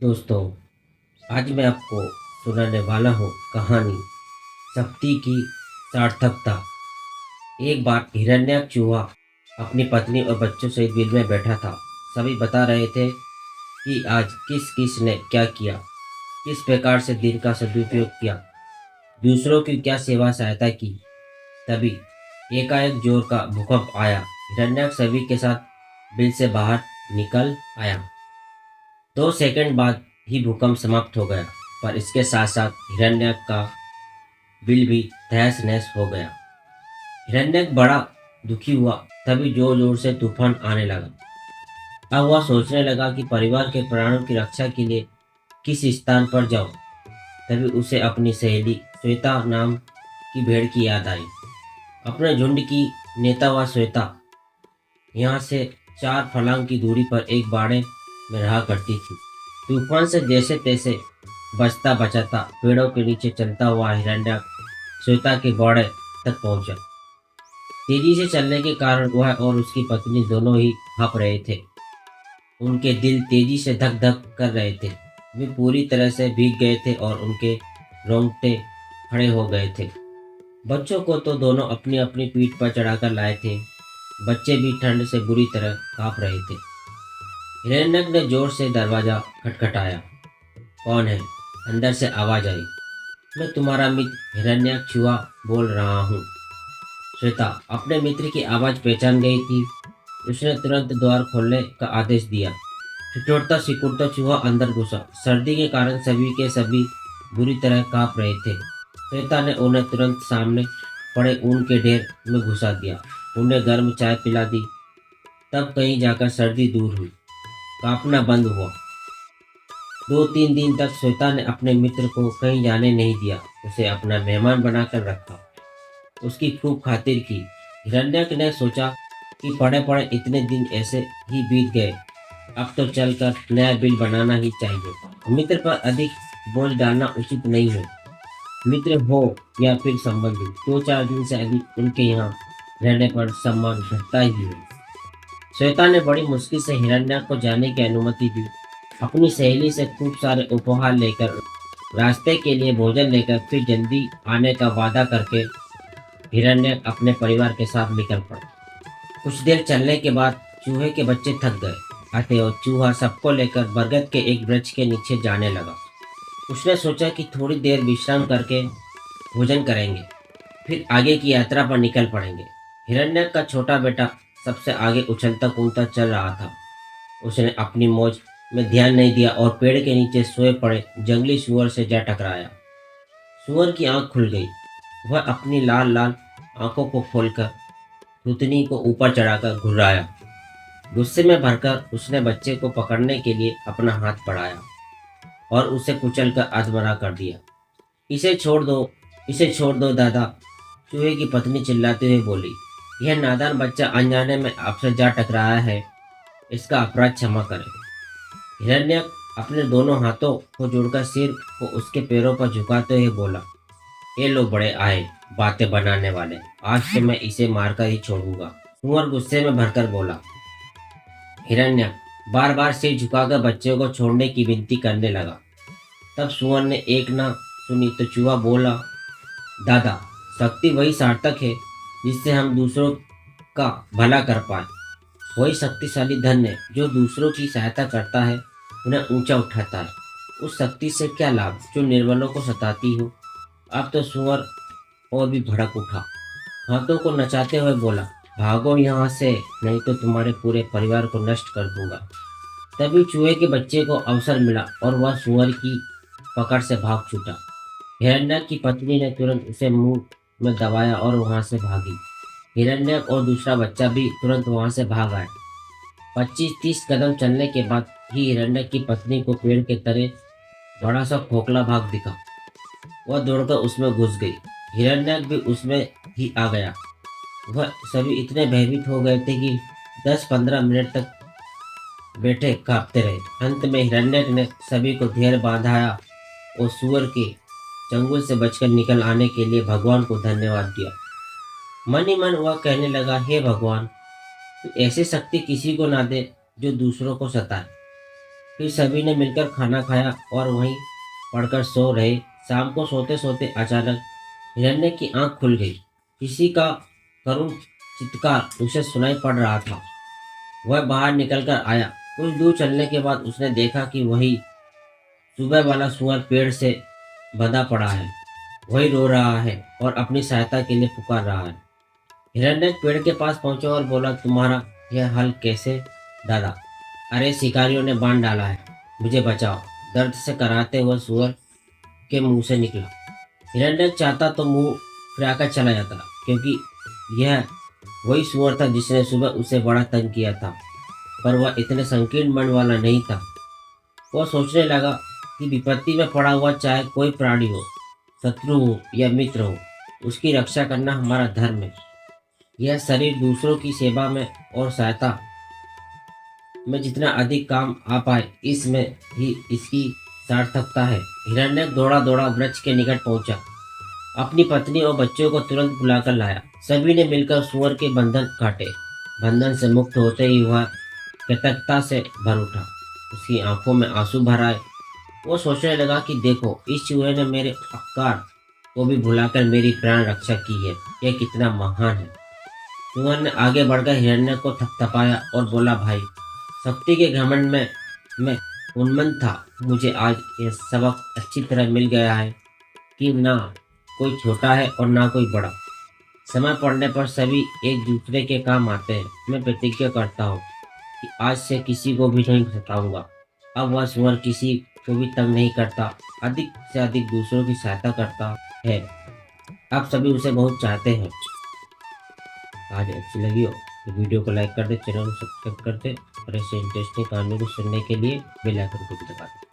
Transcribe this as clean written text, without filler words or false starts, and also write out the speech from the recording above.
दोस्तों, आज मैं आपको सुनाने वाला हूँ कहानी शक्ति की सार्थकता। एक बार हिरण्यक चूहा अपनी पत्नी और बच्चों सहित बिल में बैठा था। सभी बता रहे थे कि आज किस किस ने क्या किया, किस प्रकार से दिन का सदुपयोग किया, दूसरों की क्या सेवा सहायता की। तभी एकाएक जोर का भूकंप आया। हिरण्यक सभी के साथ बिल से बाहर निकल आया। 2 सेकंड बाद ही भूकंप समाप्त हो गया, पर इसके साथ साथ हिरण्यक का बिल भी तहस नहस हो गया। हिरण्यक बड़ा दुखी हुआ। तभी जोर जोर से तूफान आने लगा। अब वह सोचने लगा कि परिवार के प्राणों की रक्षा के लिए किस स्थान पर जाऊं। तभी उसे अपनी सहेली श्वेता नाम की भेड़ की याद आई। अपने झुंड की नेता व श्वेता यहाँ से 4 फर्लांग की दूरी पर एक बाड़े में रहा करती थी। तूफान से जैसे तैसे बचता बचाता पेड़ों के नीचे चलता हुआ हिरण्यक श्वेता के बाड़े तक पहुंचा। तेजी से चलने के कारण वह और उसकी पत्नी दोनों ही हाँफ रहे थे। उनके दिल तेजी से धक धक कर रहे थे। वे पूरी तरह से भीग गए थे और उनके रोंगटे खड़े हो गए थे। बच्चों को तो दोनों अपनी अपनी पीठ पर चढ़ाकर लाए थे। बच्चे भी ठंड से बुरी तरह कांप रहे थे। हिरण्यक ने जोर से दरवाजा खटखटाया। कौन है? अंदर से आवाज आई। मैं तुम्हारा मित्र हिरण्यक चूहा बोल रहा हूँ। श्वेता अपने मित्र की आवाज पहचान गई थी। उसने तुरंत द्वार खोलने का आदेश दिया। ठिठुरता सिकुड़ता चूहा अंदर घुसा। सर्दी के कारण सभी के सभी बुरी तरह कांप रहे थे। श्वेता ने उन्हें तुरंत सामने पड़े ऊन के ढेर में घुसा दिया। उन्हें गर्म चाय पिला दी। तब कहीं जाकर सर्दी दूर हुई, कांपना बंद हुआ। 2-3 दिन तक श्वेता ने अपने मित्र को कहीं जाने नहीं दिया। उसे अपना मेहमान बनाकर रखा, उसकी खूब खातिर की। हिरण्यक ने सोचा कि पड़े पड़े इतने दिन ऐसे ही बीत गए, अब तो चलकर नया बिल बनाना ही चाहिए। मित्र पर अधिक बोझ डालना उचित नहीं है। मित्र हो या फिर संबंधी, 2-4 दिन से अधिक उनके यहाँ रहने पर सम्मान घटता ही है। श्वेता ने बड़ी मुश्किल से हिरण्यक को जाने की अनुमति दी। अपनी सहेली से खूब सारे उपहार लेकर, रास्ते के लिए भोजन लेकर, फिर जल्दी आने का वादा करके हिरण्यक अपने परिवार के साथ निकल पड़ा। कुछ देर चलने के बाद चूहे के बच्चे थक गए आते और चूहा सबको लेकर बरगद के एक वृक्ष के नीचे जाने लगा। उसने सोचा कि थोड़ी देर विश्राम करके भोजन करेंगे, फिर आगे की यात्रा पर निकल पड़ेंगे। हिरण्यक का छोटा बेटा सबसे आगे उछलता कूदता चल रहा था। उसने अपनी मौज में ध्यान नहीं दिया और पेड़ के नीचे सोए पड़े जंगली सुअर से जा टकराया। सुअर की आंख खुल गई। वह अपनी लाल लाल आंखों को खोलकर थूथनी को ऊपर चढ़ाकर घुर्राया। गुस्से में भरकर उसने बच्चे को पकड़ने के लिए अपना हाथ बढ़ाया और उसे कुचलकर अधमरा कर दिया। इसे छोड़ दो, इसे छोड़ दो दादा, चूहे की पत्नी चिल्लाते हुए बोली। यह नादान बच्चा अनजाने में आपसे जा टकराया है, इसका अपराध क्षमा करें। हिरण्यक अपने दोनों हाथों को जोड़कर सिर को उसके पैरों पर झुकाते हुए बोला, ये लोग बड़े आए बातें बनाने वाले, आज से मैं इसे मारकर ही छोड़ूंगा। कुंवर गुस्से में भरकर बोला। हिरण्यक बार बार सिर झुकाकर बच्चे को छोड़ने की विनती करने लगा। तब सुअर ने एक ना सुनी तो चूहा बोला, दादा, शक्ति वही सार्थक है जिससे हम दूसरों का भला कर पाए। वही शक्तिशाली धन है जो दूसरों की सहायता करता है, उन्हें ऊंचा उठाता है। उस शक्ति से क्या लाभ जो निर्बलों को सताती हो। अब तो सुअर और भी भड़क उठा। हाथों को नचाते हुए बोला, भागो यहाँ से, नहीं तो तुम्हारे पूरे परिवार को नष्ट कर दूंगा। तभी चूहे के बच्चे को अवसर मिला और वह सुअर की पकड़ से भाग छूटा। हिरण्यक की पत्नी ने तुरंत उसे मुंह में दबाया और वहां से भागी। हिरण्यक और दूसरा बच्चा भी तुरंत वहां से भाग आए। 25-30 कदम चलने के बाद ही हिरण्यक की पत्नी को पेड़ के तले बड़ा सा खोखला भाग दिखा। वह दौड़कर उसमें घुस गई। हिरण्यक भी उसमें ही आ गया। वह सभी इतने भयभीत हो गए थे कि 10-15 मिनट तक बैठे कांपते रहे। अंत में हिरण्यक ने सभी को धैर्य बांधाया और सुअर के चंगुल से बचकर निकल आने के लिए भगवान को धन्यवाद दिया। मन ही मन वह कहने लगा, हे भगवान, तू ऐसी शक्ति किसी को ना दे जो दूसरों को सताए। फिर सभी ने मिलकर खाना खाया और वहीं पढ़कर सो रहे। शाम को सोते सोते अचानक हिरण्य की आंख खुल गई। किसी का करुण चित्कार उसे सुनाई पड़ रहा था। वह बाहर निकलकर आया। कुछ दूर चलने के बाद उसने देखा कि वही सुबह वाला सुअर पेड़ से बंधा पड़ा है। वही रो रहा है और अपनी सहायता के लिए पुकार रहा है। हिरण्य पेड़ के पास पहुंचा और बोला, तुम्हारा यह हाल कैसे दादा? अरे शिकारियों ने बांध डाला है, मुझे बचाओ। दर्द से कराहते हुए सुअर के मुंह से निकला। हिरण्य चाहता तो मुंह फिराकर चला जाता, क्योंकि यह वही सुअर था जिसने सुबह उसे बड़ा तंग किया था। पर वह इतने संकीर्ण मन वाला नहीं था। वह सोचने लगा कि विपत्ति में पड़ा हुआ चाहे कोई प्राणी हो, शत्रु हो या मित्र हो, उसकी रक्षा करना हमारा धर्म है। यह शरीर दूसरों की सेवा में और सहायता में जितना अधिक काम आ पाए, इसमें ही इसकी सार्थकता है। हिरण्यक दौड़ा दौड़ा वृक्ष के निकट पहुंचा। अपनी पत्नी और बच्चों को तुरंत बुलाकर लाया। सभी ने मिलकर सुअर के बंधन काटे। बंधन से मुक्त होते ही वह कृतज्ञता से भर उठा। उसकी आंखों में आंसू भर आए। वो सोचने लगा कि देखो, इस चूहे ने मेरे अपकार को भी भुलाकर मेरी प्राण रक्षा की है। यह कितना महान है। सुअर ने आगे बढ़कर हिरण्य को थपथपाया और बोला, भाई, शक्ति के घमंड में मैं उन्मत्त था। मुझे आज यह सबक अच्छी तरह मिल गया है कि ना कोई छोटा है और ना कोई बड़ा। समय पड़ने पर सभी एक दूसरे के काम आते हैं। मैं प्रतिज्ञा करता हूँ कि आज से किसी को भी नहीं सताऊंगा। अब वह सुअर किसी को भी तंग नहीं करता, अधिक से अधिक दूसरों की सहायता करता है। अब सभी उसे बहुत चाहते हैं। आज अच्छी लगी हो तो वीडियो को लाइक कर दे, चैनल को सब्सक्राइब कर दे और ऐसे इंटरेस्टिंग कहानियों को सुनने के लिए बेल आइकन को भी दबा दे।